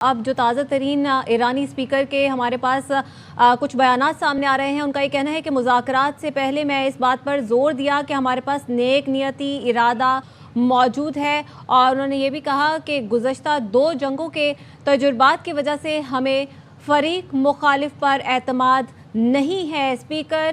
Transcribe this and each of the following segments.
اب جو تازہ ترین ایرانی اسپیکر کے ہمارے پاس کچھ بیانات سامنے آ رہے ہیں، ان کا یہ کہنا ہے کہ مذاکرات سے پہلے میں اس بات پر زور دیا کہ ہمارے پاس نیک نیتی ارادہ موجود ہے، اور انہوں نے یہ بھی کہا کہ گزشتہ 2 جنگوں کے تجربات کی وجہ سے ہمیں فریق مخالف پر اعتماد نہیں ہے۔ اسپیکر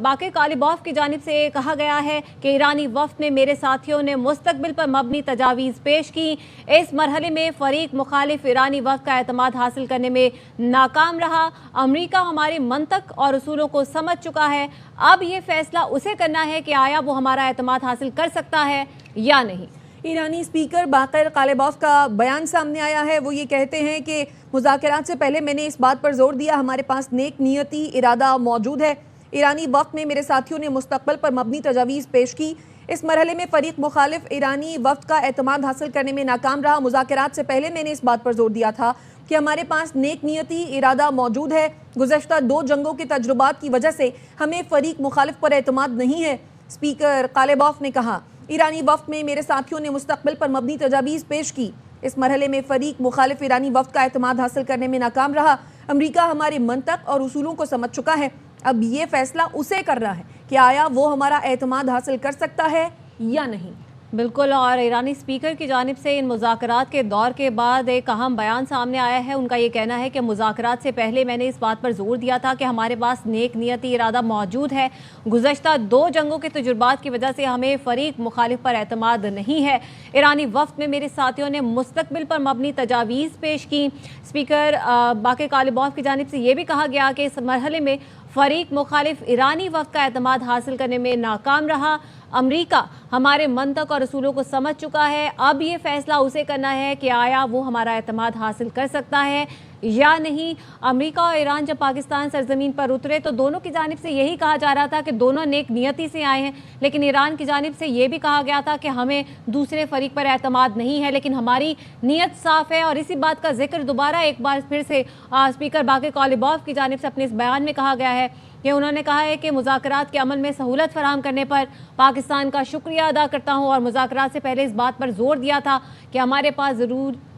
باقر کالیباف کی جانب سے کہا گیا ہے کہ ایرانی وفد میں میرے ساتھیوں نے مستقبل پر مبنی تجاویز پیش کی، اس مرحلے میں فریق مخالف ایرانی وفد کا اعتماد حاصل کرنے میں ناکام رہا۔ امریکہ ہماری منطق اور اصولوں کو سمجھ چکا ہے، اب یہ فیصلہ اسے کرنا ہے کہ آیا وہ ہمارا اعتماد حاصل کر سکتا ہے یا نہیں۔ ایرانی اسپیکر باقر کالیباف کا بیان سامنے آیا ہے۔ وہ یہ کہتے ہیں کہ مذاکرات سے پہلے میں نے اس بات پر زور دیا ہمارے پاس نیک نیتی ارادہ موجود ہے۔ ایرانی وفد میں میرے ساتھیوں نے مستقبل پر مبنی تجاویز پیش کی، اس مرحلے میں فریق مخالف ایرانی وفد کا اعتماد حاصل کرنے میں ناکام رہا۔ مذاکرات سے پہلے میں نے اس بات پر زور دیا تھا کہ ہمارے پاس نیک نیتی ارادہ موجود ہے، گزشتہ 2 جنگوں کے تجربات کی وجہ سے ہمیں فریق مخالف پر اعتماد نہیں ہے۔ اسپیکر کالیباف نے کہا ایرانی وفد میں میرے ساتھیوں نے مستقبل پر مبنی تجاویز پیش کی، اس مرحلے میں فریق مخالف ایرانی وفد کا اعتماد حاصل کرنے میں ناکام رہا۔ امریکہ ہمارے منطق اور اصولوں کو سمجھ چکا ہے، اب یہ فیصلہ اسے کرنا ہے کہ آیا وہ ہمارا اعتماد حاصل کر سکتا ہے یا نہیں۔ بالکل، اور ایرانی اسپیکر کی جانب سے ان مذاکرات کے دور کے بعد ایک اہم بیان سامنے آیا ہے۔ ان کا یہ کہنا ہے کہ مذاکرات سے پہلے میں نے اس بات پر زور دیا تھا کہ ہمارے پاس نیک نیتی ارادہ موجود ہے، گزشتہ 2 جنگوں کے تجربات کی وجہ سے ہمیں فریق مخالف پر اعتماد نہیں ہے۔ ایرانی وفد میں میرے ساتھیوں نے مستقبل پر مبنی تجاویز پیش کی۔ اسپیکر باقر کالیباف کی جانب سے یہ بھی کہا گیا کہ اس مرحلے میں فریق مخالف ایرانی وفد کا اعتماد حاصل کرنے میں ناکام رہا۔ امریکہ ہمارے منطق اور اصولوں کو سمجھ چکا ہے، اب یہ فیصلہ اسے کرنا ہے کہ آیا وہ ہمارا اعتماد حاصل کر سکتا ہے یا نہیں۔ امریکہ اور ایران جب پاکستان سرزمین پر اترے تو دونوں کی جانب سے یہی کہا جا رہا تھا کہ دونوں نیک نیتی سے آئے ہیں، لیکن ایران کی جانب سے یہ بھی کہا گیا تھا کہ ہمیں دوسرے فریق پر اعتماد نہیں ہے، لیکن ہماری نیت صاف ہے۔ اور اسی بات کا ذکر دوبارہ ایک بار پھر سے اسپیکر باقر کالیباف کی جانب سے اپنے اس بیان میں کہا گیا ہے کہ انہوں نے کہا ہے کہ مذاکرات کے عمل میں سہولت فراہم کرنے پر پاکستان کا شکریہ ادا کرتا ہوں، اور مذاکرات سے پہلے اس بات پر زور دیا تھا کہ ہمارے پاس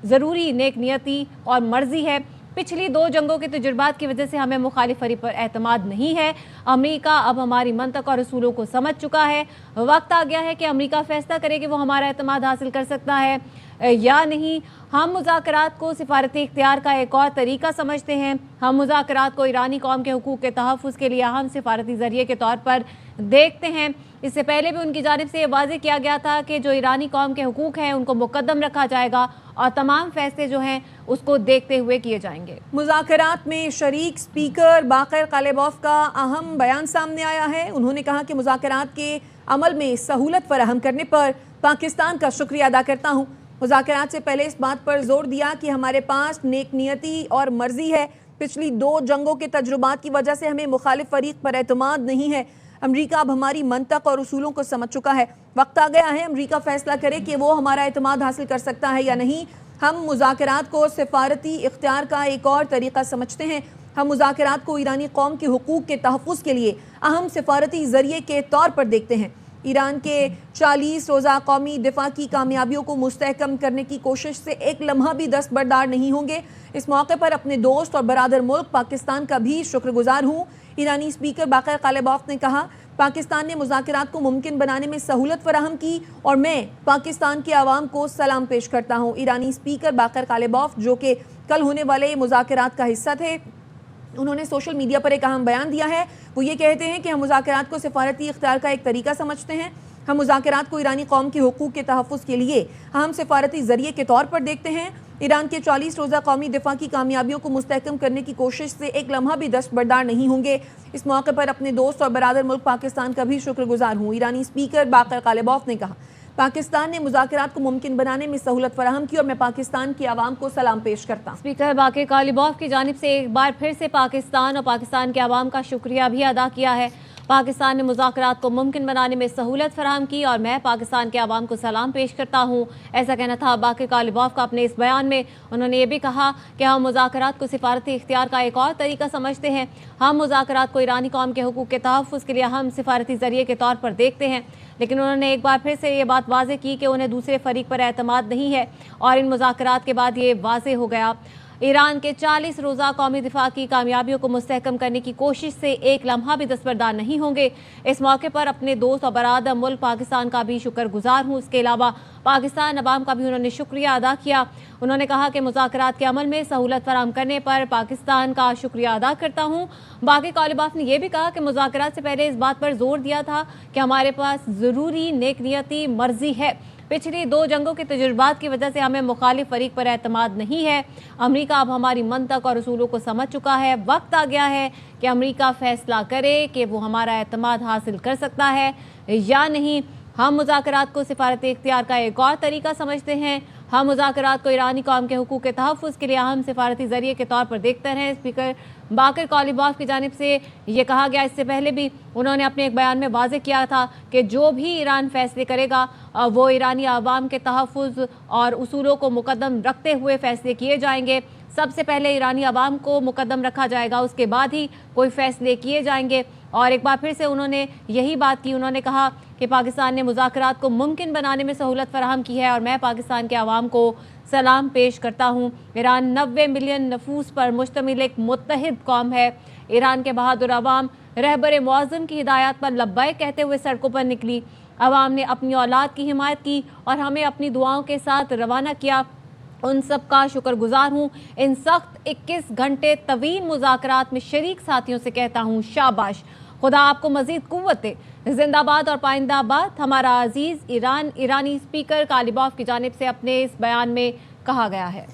ضروری نیک نیتی اور مرضی ہے۔ پچھلی 2 جنگوں کے تجربات کی وجہ سے ہمیں مخالف فریق پر اعتماد نہیں ہے۔ امریکہ اب ہماری منطق اور اصولوں کو سمجھ چکا ہے، وقت آ گیا ہے کہ امریکہ فیصلہ کرے کہ وہ ہمارا اعتماد حاصل کر سکتا ہے یا نہیں۔ ہم مذاکرات کو سفارتی اختیار کا ایک اور طریقہ سمجھتے ہیں، ہم مذاکرات کو ایرانی قوم کے حقوق کے تحفظ کے لیے اہم سفارتی ذریعے کے طور پر دیکھتے ہیں۔ اس سے پہلے بھی ان کی جانب سے یہ واضح کیا گیا تھا کہ جو ایرانی قوم کے حقوق ہیں ان کو مقدم رکھا جائے گا، اور تمام فیصلے جو ہیں اس کو دیکھتے ہوئے کیے جائیں گے۔ مذاکرات میں شریک اسپیکر باقر کالیباف کا اہم بیان سامنے آیا ہے۔ انہوں نے کہا کہ مذاکرات کے عمل میں سہولت فراہم کرنے پر پاکستان کا شکریہ ادا کرتا ہوں۔ مذاکرات سے پہلے اس بات پر زور دیا کہ ہمارے پاس نیک نیتی اور مرضی ہے، پچھلی 2 جنگوں کے تجربات کی وجہ سے ہمیں مخالف فریق پر اعتماد نہیں ہے۔ امریکہ اب ہماری منطق اور اصولوں کو سمجھ چکا ہے، وقت آ گیا ہے امریکہ فیصلہ کرے کہ وہ ہمارا اعتماد حاصل کر سکتا ہے یا نہیں۔ ہم مذاکرات کو سفارتی اختیار کا ایک اور طریقہ سمجھتے ہیں، ہم مذاکرات کو ایرانی قوم کے حقوق کے تحفظ کے لیے اہم سفارتی ذریعے کے طور پر دیکھتے ہیں۔ ایران کے 40 روزہ قومی دفاع کی کامیابیوں کو مستحکم کرنے کی کوشش سے ایک لمحہ بھی دستبردار نہیں ہوں گے۔ اس موقع پر اپنے دوست اور برادر ملک پاکستان کا بھی شکر گزار ہوں۔ ایرانی اسپیکر باقر کالیباف نے کہا پاکستان نے مذاکرات کو ممکن بنانے میں سہولت فراہم کی، اور میں پاکستان کے عوام کو سلام پیش کرتا ہوں۔ ایرانی اسپیکر باقر کالیباف جو کہ کل ہونے والے مذاکرات کا حصہ تھے، انہوں نے سوشل میڈیا پر ایک اہم بیان دیا ہے۔ وہ یہ کہتے ہیں کہ ہم مذاکرات کو سفارتی اختیار کا ایک طریقہ سمجھتے ہیں، ہم مذاکرات کو ایرانی قوم کے حقوق کے تحفظ کے لیے اہم سفارتی ذریعے کے طور پر دیکھتے ہیں۔ ایران کے 40 روزہ قومی دفاع کی کامیابیوں کو مستحکم کرنے کی کوشش سے ایک لمحہ بھی دستبردار نہیں ہوں گے۔ اس موقع پر اپنے دوست اور برادر ملک پاکستان کا بھی شکر گزار ہوں۔ ایرانی اسپیکر باقر کالیباف نے کہا پاکستان نے مذاکرات کو ممکن بنانے میں سہولت فراہم کی، اور میں پاکستان کے عوام کو سلام پیش کرتا ہوں۔ اسپیکر باقر کالیباف کی جانب سے ایک بار پھر سے پاکستان اور پاکستان کے عوام کا شکریہ بھی ادا کیا ہے۔ पाकिस्तान ने मुज़ाकरात को मुमकिन बनाने में सहूलत फराहम की और मैं पाकिस्तान के आवाम को सलाम पेश करता हूँ। ऐसा कहना था बाक़िर कालिबॉफ का अपने इस बयान में। उन्होंने ये भी कहा कि हम मुज़ाकरात को सिफारती इख्तियार का एक और तरीका समझते हैं। हम मुज़ाकरात को ईरानी कौम के हुकूक के तहफ़्फ़ुज़ के लिए हम सिफारती ज़रिए के तौर पर देखते हैं। लेकिन उन्होंने एक बार फिर से ये बात वाज़ेह की कि उन्हें दूसरे फरीक पर एतमाद नहीं है और इन मुज़ाकरात के बाद ये वाज़ेह हो गया। ईरान के 40 रोज़ा कौमी दिफा की कामयाबियों को मुस्तहकम करने की कोशिश से एक लम्हा भी दस्तबरदार नहीं होंगे। इस मौके पर अपने दोस्त और बरादर मुल्क पाकिस्तान का भी शुक्रगुजार हूँ। इसके अलावा पाकिस्तान अवाम का भी उन्होंने शुक्रिया अदा किया। उन्होंने कहा कि मुज़ाकरात के अमल में सहूलत फराहम करने पर पाकिस्तान का शुक्रिया अदा करता हूँ। बाक़िर कालिबॉफ ने यह भी कहा कि मुज़ाकरात से पहले इस बात पर जोर दिया था कि हमारे पास ज़रूरी नेकनियती मर्जी है। पिछली 2 जंगों के तजुर्बात की वजह से हमें मुखालिफ फरीक पर एतमाद नहीं है। अमरीका अब हमारी मंतक और उसूलों को समझ चुका है। वक्त आ गया है कि अमरीका फैसला करे कि वो हमारा एतमाद हासिल कर सकता है या नहीं। हम मुज़ाकरात को सिफारती इख्तियार का एक और तरीका समझते हैं। हम मुज़ाकरात को ईरानी कौम के हुकूक के तहफ़्फ़ुज़ के लिए अहम सिफारती ज़रिए के तौर पर देखते हैं। स्पीकर बाक़िर कालिबॉफ की जानिब से ये कहा गया। इससे पहले भी उन्होंने अपने एक बयान में वाज़ेह किया था कि जो भी ईरान फैसले करेगा वो ईरानी आवाम के तहफ़्फ़ुज़ और उसूलों को मुक़द्दम रखते हुए फ़ैसले किए जाएंगे। सबसे पहले ईरानी आवाम को मुक़द्दम रखा जाएगा, उसके बाद ही कोई फ़ैसले किए जाएंगे। और एक बार फिर से उन्होंने यही बात की। उन्होंने कहा कि पाकिस्तान ने मुज़ाकरात को मुमकिन बनाने में सहूलत फराहम की है और मैं पाकिस्तान के आवाम को सलाम पेश करता हूँ। ईरान 90 मिलियन नफूस पर मुश्तमिल एक मुत्तहिद कौम है। ईरान के बहादुर अवाम रहबर मुअज़्ज़म की हिदायत पर लब्बैक कहते हुए सड़कों पर निकली। अवाम ने अपनी औलाद की हिमायत की और हमें अपनी दुआओं के साथ रवाना किया। उन सब का शुक्रगुजार हूँ। इन सख्त 21 घंटे तवील मुज़ाकरात में शरीक साथियों से कहता हूँ शाबाश, खुदा आपको मज़ीद क़ुव्वत दे। जिंदाबाद और पाइंदाबाद हमारा अजीज़ ईरान। ईरानी स्पीकर कालिबॉफ की जानिब से अपने इस बयान में कहा गया है।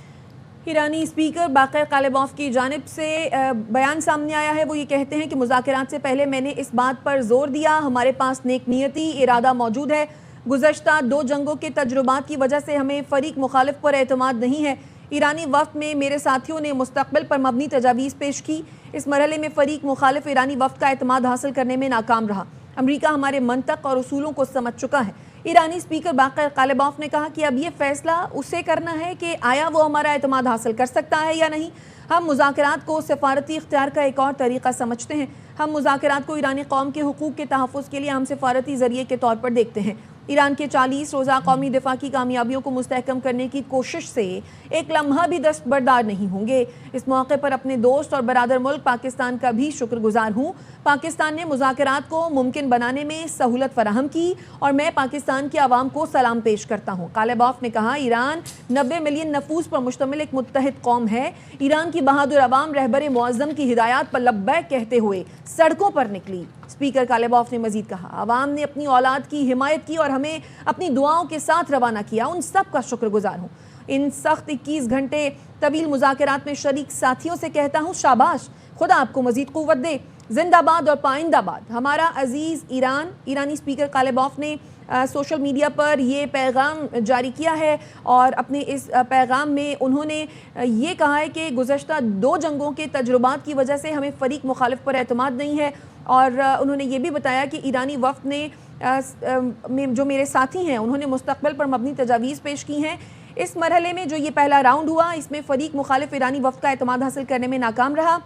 ईरानी स्पीकर बाक़िर कालिबॉफ की जानिब से बयान सामने आया है। वो ये कहते हैं कि मुज़ाकरात से पहले मैंने इस बात पर जोर दिया, हमारे पास नेक नियती इरादा मौजूद है। गुज़श्ता 2 जंगों के तजुर्बात की वजह से हमें फ़रीक मुखालिफ पर एतमाद नहीं है। ईरानी वफ़द में मेरे साथियों ने मुस्तक़बिल पर मबनी तजावीज़ पेश की। इस मरहले में फ़रीक मुखालिफ ईरानी वफ़द का एतमाद हासिल करने में नाकाम रहा। अमरीका हमारे मंतक और उसूलों को समझ चुका है। ईरानी स्पीकर बाक़िर कालिबॉफ ने कहा कि अब ये फ़ैसला उसे करना है कि आया वो हमारा एतमाद हासिल कर सकता है या नहीं। हम मुज़ाकरात को सिफारती इख्तियार का एक और तरीका समझते हैं। हम मुज़ाकरात को ईरानी कौम के हुकूक के तहफ़्फ़ुज़ के लिए हम सिफारती ज़रिए के तौर पर देखते हैं। ईरान के 40 रोज़ा कौमी दिफा की कामयाबियों को मुस्तहकम करने की कोशिश से एक लम्हा भी दस्तबरदार नहीं होंगे। इस मौके पर अपने दोस्त और बरादर मुल्क पाकिस्तान का भी शुक्रगुजार हूँ। पाकिस्तान ने मुज़ाकरात को मुमकिन बनाने में सहूलत फराहम की और मैं पाकिस्तान के आवाम को सलाम पेश करता हूँ। कालिबॉफ ने कहा ईरान 90 मिलियन नफूस पर मुश्तमिल एक मुत्तहिद कौम है। ईरान की बहादुर अवाम रहबर मुअज़्ज़म की हिदायत पर लब्बैक कहते हुए सड़कों पर निकली। स्पीकर कालिबॉफ ने मजीद कहा अवाम ने अपनी औलाद की हिमायत की और हमें अपनी दुआओं के साथ रवाना किया। उन सब का शुक्रगुजार हूँ। इन सख्त 21 घंटे तवील मुज़ाकरात में शरीक साथियों से कहता हूँ शाबाश, खुदा आपको मजीद क़ुव्वत दे। जिंदाबाद और पाइंदाबाद हमारा अजीज़ ईरान। ईरानी स्पीकर कालिबॉफ ने सोशल मीडिया पर ये पैगाम जारी किया है और अपने इस पैगाम में उन्होंने ये कहा है कि गुज़श्ता 2 जंगों के तजुर्बात की वजह से हमें फ़रीक मुखालिफ पर एतमाद नहीं है। और उन्होंने ये भी बताया कि ईरानी वफ़द ने जो मेरे साथी हैं उन्होंने मुस्तक़बिल पर मबनी तजावीज़ पेश की हैं। इस मरहले में जो ये पहला राउंड हुआ इसमें फ़रीक मुखालिफ ईरानी वफ़द का एतमाद हासिल करने में नाकाम रहा।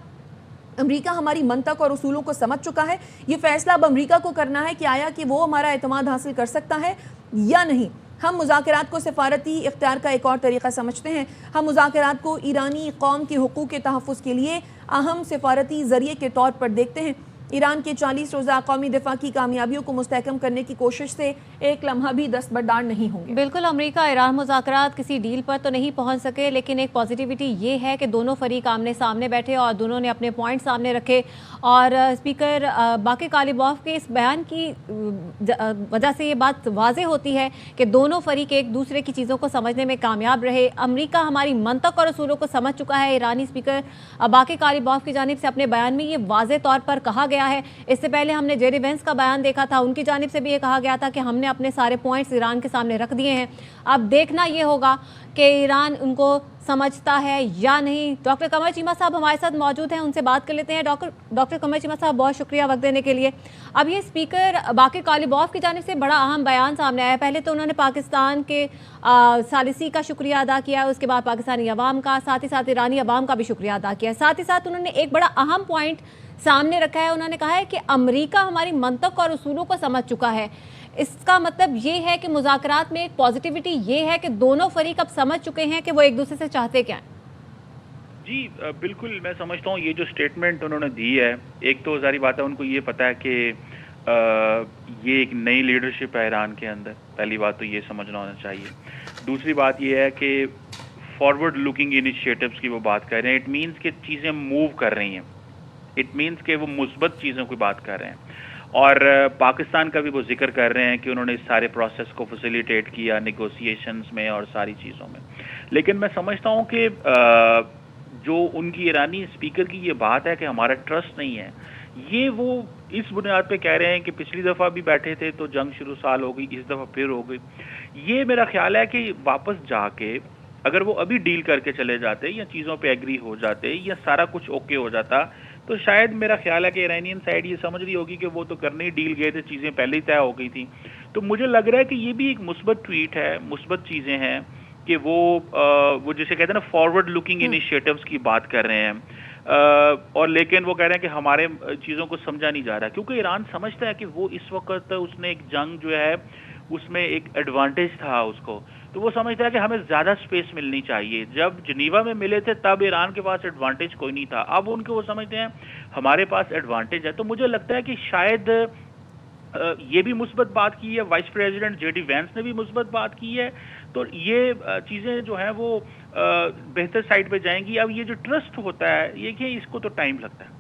अमरीका हमारी मंतक और उसूलों को समझ चुका है। ये फ़ैसला अब अमरीका को करना है कि आया कि वो हमारा एतमाद हासिल कर सकता है या नहीं। हम मुज़ाकरात को सिफारती इख्तियार का एक और तरीका समझते हैं। हम मुज़ाकरात को ईरानी कौम के हुकूक के तहफ़्फ़ुज़ के लिए अहम सिफारती ज़रिए के तौर पर देखते हैं। ईरान के 40 रोज़ा कौमी दिफा की कामयाबियों को मुस्तहकम करने की कोशिश से एक लम्हा भी दस्तबरदार नहीं होंगे। बिल्कुल, अमेरिका ईरान मुज़ाकरात किसी डील पर तो नहीं पहुंच सके, लेकिन एक पॉजिटिविटी ये है कि दोनों फरीक आमने सामने बैठे और दोनों ने अपने पॉइंट सामने रखे। और स्पीकर बाक़िर कालिबॉफ के इस बयान की वजह से ये बात वाज़ेह होती है कि दोनों फरीक एक दूसरे की चीज़ों को समझने में कामयाब रहे। अमरीका हमारी मंतक और उसूलों को समझ चुका है। ईरानी स्पीकर बाक़िर कालिबॉफ की जानिब से अपने बयान में ये वाज़ेह तौर पर कहा गया है। इससे पहले हमने जेरी वेंस का बयान देखा था, उनकी जानिब से भी ये कहा गया था कि हमने अपने सारे पॉइंट्स ईरान के सामने रख दिए हैं। अब देखना ये होगा कि ईरान उनको समझता है या नहीं। डॉक्टर कमर चीमा साहब हमारे साथ मौजूद हैं, उनसे बात कर लेते हैं। डॉक्टर कमर चीमा साहब, बहुत शुक्रिया वक्त देने के लिए। अब ये स्पीकर बाकिर कालिबॉफ की जानिब से बड़ा अहम बयान सामने आया है। पहले तो उन्होंने पाकिस्तान के सालिसी का शुक्रिया अदा किया है, उसके बाद पाकिस्तानी अवाम का, साथ ही साथ ईरानी अवाम का भी शुक्रिया अदा किया है। साथ ही साथ उन्होंने एक बड़ा अहम पॉइंट सामने रखा है। उन्होंने कहा है कि अमेरिका हमारी मंतक और उसूलों को समझ चुका है। इसका मतलब ये है कि मुज़ाकरात में एक पॉजिटिविटी ये है कि दोनों फरीक अब समझ चुके हैं कि वो एक दूसरे से चाहते क्या हैं। जी बिल्कुल, मैं समझता हूँ ये जो स्टेटमेंट उन्होंने दी है, एक तो जारी बात है उनको ये पता है कि ये एक नई लीडरशिप है ईरान के अंदर, पहली बात तो ये समझना होना चाहिए। दूसरी बात ये है कि फॉरवर्ड लुकिंग इनिशिएटिव्स की वो बात कर रहे हैं। इट मीन्स कि चीज़ें मूव कर रही हैं, इट मीन्स कि वो मुस्बत चीज़ों की बात कर रहे हैं। और पाकिस्तान का भी वो जिक्र कर रहे हैं कि उन्होंने इस सारे प्रोसेस को फैसिलिटेट किया नेगोशिएशंस में और सारी चीज़ों में। लेकिन मैं समझता हूँ कि जो उनकी ईरानी स्पीकर की ये बात है कि हमारा ट्रस्ट नहीं है, ये वो इस बुनियाद पे कह रहे हैं कि पिछली दफ़ा भी बैठे थे तो जंग शुरू साल हो गई, इस दफ़ा फिर हो गई। ये मेरा ख्याल है कि वापस जाके अगर वो अभी डील करके चले जाते या चीज़ों पे एग्री हो जाते या सारा कुछ ओके हो जाता, तो शायद मेरा ख्याल है कि ईरानियन साइड ये समझ रही होगी कि वो तो करने ही डील गए थे, चीज़ें पहले ही तय हो गई थी। तो मुझे लग रहा है कि ये भी एक मुस्बत ट्वीट है, मुस्बत चीज़ें हैं कि वो जिसे कहते हैं ना फॉरवर्ड लुकिंग इनिशिएटिव्स की बात कर रहे हैं। और लेकिन वो कह रहे हैं कि हमारे चीज़ों को समझा नहीं जा रहा, क्योंकि ईरान समझता है कि वो इस वक्त उसने एक जंग जो है उसमें एक एडवांटेज था उसको, तो वो समझता है कि हमें ज़्यादा स्पेस मिलनी चाहिए। जब जिनीवा में मिले थे तब ईरान के पास एडवांटेज कोई नहीं था, अब उनको वो समझते हैं हमारे पास एडवांटेज है। तो मुझे लगता है कि शायद ये भी मुस्बत बात की है, वाइस प्रेसिडेंट जेडी वैंस ने भी मुस्बत बात की है, तो ये चीज़ें जो हैं वो बेहतर साइड पे जाएंगी। अब ये जो ट्रस्ट होता है ये कि इसको तो टाइम लगता है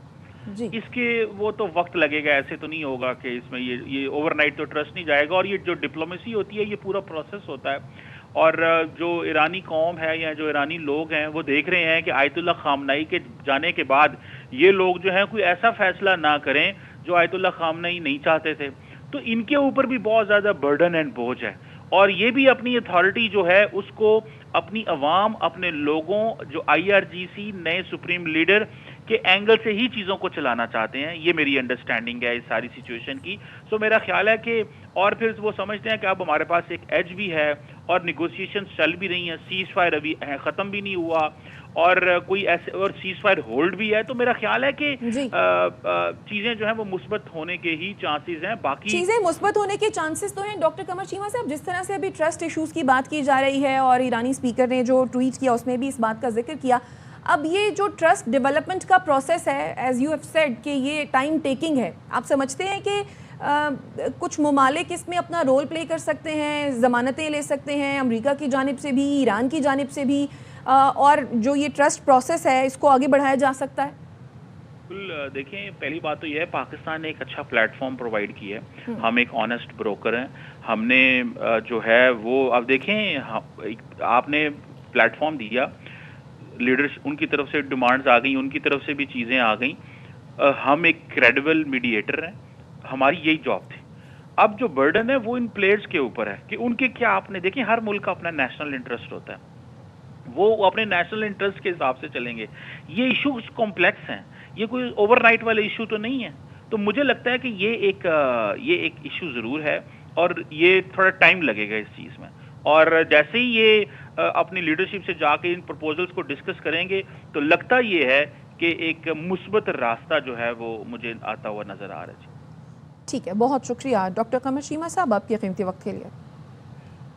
जी। इसके वो तो वक्त लगेगा, ऐसे तो नहीं होगा कि इसमें ये ओवरनाइट तो ट्रस्ट नहीं जाएगा। और ये जो डिप्लोमेसी होती है ये पूरा प्रोसेस होता है। और जो ईरानी कौम है या जो ईरानी लोग हैं वो देख रहे हैं कि आयतुल्ला खामनाई के जाने के बाद ये लोग जो हैं कोई ऐसा फैसला ना करें जो आयतुल्ला खामनाई नहीं चाहते थे, तो इनके ऊपर भी बहुत ज़्यादा बर्डन एंड बोझ है। और ये भी अपनी अथॉरिटी जो है उसको अपनी अवाम, अपने लोगों, जो IRGC नए सुप्रीम लीडर के एंगल से ही चीज़ों को चलाना चाहते हैं। ये मेरी अंडरस्टैंडिंग है इस सारी सिचुएशन की। सो मेरा ख्याल है कि और फिर वो समझते हैं कि अब हमारे पास एक एज भी है और निगोशिएशन चल भी रही हैं, सीज फायर अभी ख़त्म भी नहीं हुआ और कोई ऐसे और सीज फायर होल्ड भी है। तो मेरा ख्याल है कि चीज़ें जो हैं वो मुस्बत होने के ही चांसेस हैं। बाकी चीज़ें मुस्बत होने के चांसेस तो हैं। डॉक्टर कमर चीमा साहब, जिस तरह से अभी ट्रस्ट इश्यूज़ की बात की जा रही है और ईरानी स्पीकर ने जो ट्वीट किया उसमें भी इस बात का जिक्र किया, अब ये जो ट्रस्ट डेवलपमेंट का प्रोसेस है, एज यू हैव सेड कि ये टाइम टेकिंग है, आप समझते हैं कि कुछ ममालिक इसमें अपना रोल प्ले कर सकते हैं, ज़मानतें ले सकते हैं अमेरिका की जानिब से भी, ईरान की जानिब से भी, और जो ये ट्रस्ट प्रोसेस है इसको आगे बढ़ाया जा सकता है? बिल्कुल, देखें पहली बात तो यह है पाकिस्तान ने एक अच्छा प्लेटफॉर्म प्रोवाइड किया है। हम एक ऑनेस्ट ब्रोकर हैं, हमने जो है वो अब देखें आपने प्लेटफॉर्म दिया, लीडर्स उनकी तरफ से डिमांड्स आ गई, उनकी तरफ से भी चीज़ें आ गई। हम एक क्रेडिबल मीडिएटर हैं, हमारी यही जॉब थी। अब जो बर्डन है वो इन प्लेयर्स के ऊपर है कि उनके क्या, आपने देखें हर मुल्क का अपना नेशनल इंटरेस्ट होता है, वो अपने नेशनल इंटरेस्ट के हिसाब से चलेंगे। ये इशूज कॉम्प्लेक्स हैं, ये कोई ओवरनाइट वाले इशू तो नहीं है। तो मुझे लगता है कि ये एक इशू ज़रूर है और ये थोड़ा टाइम लगेगा इस चीज़ में। और जैसे ही ये अपनी लीडरशिप से जाके इन प्रपोजल्स को डिस्कस करेंगे तो लगता ये है कि एक मुस्बत रास्ता जो है वो मुझे आता हुआ नज़र आ रहा है। ठीक है, बहुत शुक्रिया डॉक्टर कमर चीमा साहब आपके कीमती वक्त के लिए।